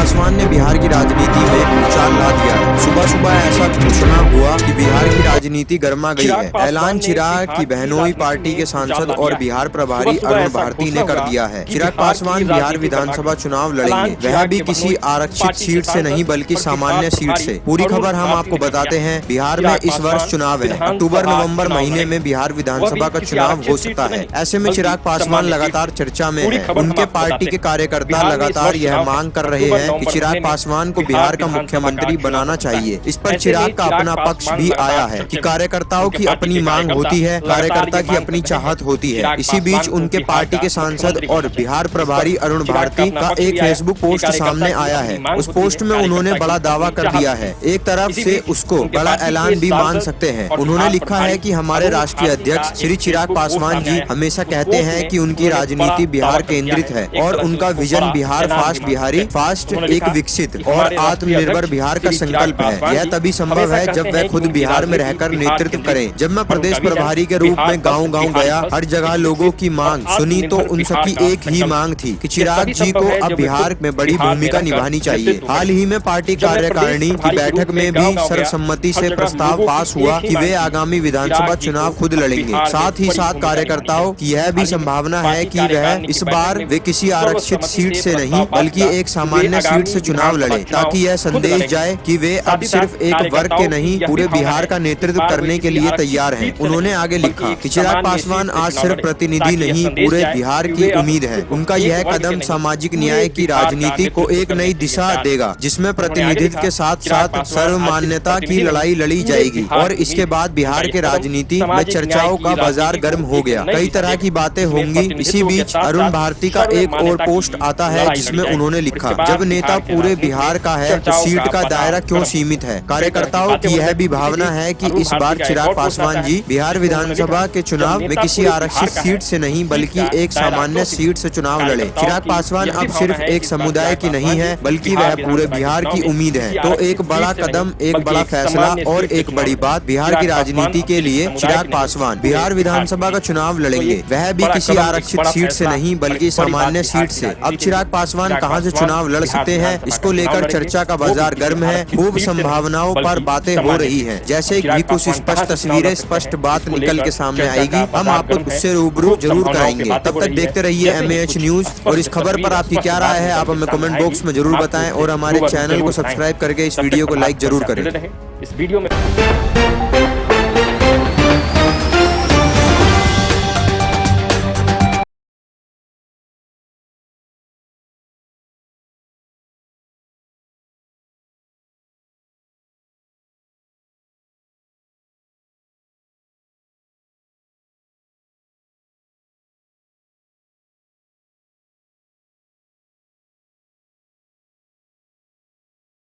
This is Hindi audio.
पासवान ने बिहार की राजनीति में उछाल ला दिया है। सुबह सुबह ऐसा घोषणा हुआ कि बिहार की राजनीति गर्मा गई है। ऐलान चिराग की बहनोई पार्टी के सांसद और बिहार प्रभारी अरुण भारती ने कर दिया है। चिराग पासवान बिहार विधानसभा चुनाव लड़ेंगे, वह भी किसी आरक्षित सीट से नहीं बल्कि सामान्य सीट से। पूरी खबर हम आपको बताते हैं। बिहार में इस वर्ष चुनाव है। अक्टूबर नवंबर महीने में बिहार विधानसभा का चुनाव हो सकता है। ऐसे में चिराग पासवान लगातार चर्चा में है। उनके पार्टी के कार्यकर्ता लगातार यह मांग कर रहे हैं कि चिराग पासवान को बिहार का मुख्यमंत्री बनाना चाहिए। इस पर चिराग का अपना पक्ष भी आया है कि कार्यकर्ताओं की अपनी मांग होती है, कार्यकर्ता की अपनी चाहत होती है। इसी बीच उनके पार्टी के सांसद और बिहार प्रभारी अरुण भारती का एक फेसबुक पोस्ट सामने आया है। उस पोस्ट में उन्होंने बड़ा दावा कर दिया है। एक तरफ से उसको बड़ा ऐलान भी मान सकते हैं। उन्होंने लिखा है कि हमारे राष्ट्रीय अध्यक्ष श्री चिराग पासवान जी हमेशा कहते हैं कि उनकी राजनीति बिहार केंद्रित है और उनका vision Bihar fast, Bihari fast, एक विकसित और आत्मनिर्भर बिहार का संकल्प है। यह तभी संभव है जब वह खुद बिहार में रहकर नेतृत्व करें। जब मैं प्रदेश प्रभारी के रूप में गांव-गांव गया, हर जगह लोगों की मांग सुनी तो उन सबकी एक ही मांग थी कि चिराग जी को अब बिहार में बड़ी भूमिका निभानी चाहिए। हाल ही में पार्टी कार्यकारिणी की बैठक में भी सर्वसम्मति से प्रस्ताव पास हुआ कि वे आगामी विधानसभा चुनाव खुद लड़ेंगे। साथ ही साथ कार्यकर्ताओं की यह भी संभावना है कि वह इस बार वे किसी आरक्षित सीट से नहीं बल्कि एक सामान्य सीट से चुनाव लड़े, ताकि यह संदेश जाए कि वे अब सिर्फ एक वर्ग के नहीं पूरे बिहार का नेतृत्व करने के लिए तैयार हैं। उन्होंने आगे लिखा कि चिराग पासवान आज सिर्फ प्रतिनिधि नहीं पूरे बिहार की उम्मीद है। उनका यह कदम सामाजिक न्याय की राजनीति को एक नई दिशा देगा, जिसमें प्रतिनिधित्व के साथ साथ सर्वमान्यता की लड़ाई लड़ी जाएगी। और इसके बाद बिहार के राजनीति में चर्चाओं का बाजार गर्म हो गया। कई तरह की बातें होंगी। इसी बीच अरुण भारती का एक और पोस्ट आता है जिसमें उन्होंने लिखा, जब नेता पूरे बिहार का है तो सीट का दायरा क्यों सीमित है। कार्यकर्ताओं की यह भी भावना है कि इस बार चिराग पासवान जी बिहार विधानसभा के चुनाव में किसी आरक्षित सीट से नहीं बल्कि एक सामान्य सीट से चुनाव लड़े। चिराग पासवान अब सिर्फ एक समुदाय की नहीं है बल्कि वह पूरे बिहार की उम्मीद है। तो एक बड़ा कदम, एक बड़ा फैसला और एक बड़ी बात बिहार की राजनीति के लिए। चिराग पासवान बिहार विधानसभा का चुनाव लड़ेंगे, वह भी किसी आरक्षित सीट से नहीं बल्कि सामान्य सीट से। अब चिराग पासवान कहां से चुनाव लड़ सकते हैं, इसको लेकर चर्चा का बाजार गर्म है। खूब संभावनाओं पर बातें हो रही हैं। जैसे भी कुछ स्पष्ट तस्वीरें, स्पष्ट बात निकल के सामने आएगी, हम आपको उससे रूबरू जरूर कराएंगे। तब तक देखते रहिए MAH न्यूज। और इस खबर पर आपकी क्या राय है आप हमें कमेंट बॉक्स में जरूर बताएं और हमारे चैनल को सब्सक्राइब करके इस वीडियो को लाइक जरूर करें। इस वीडियो में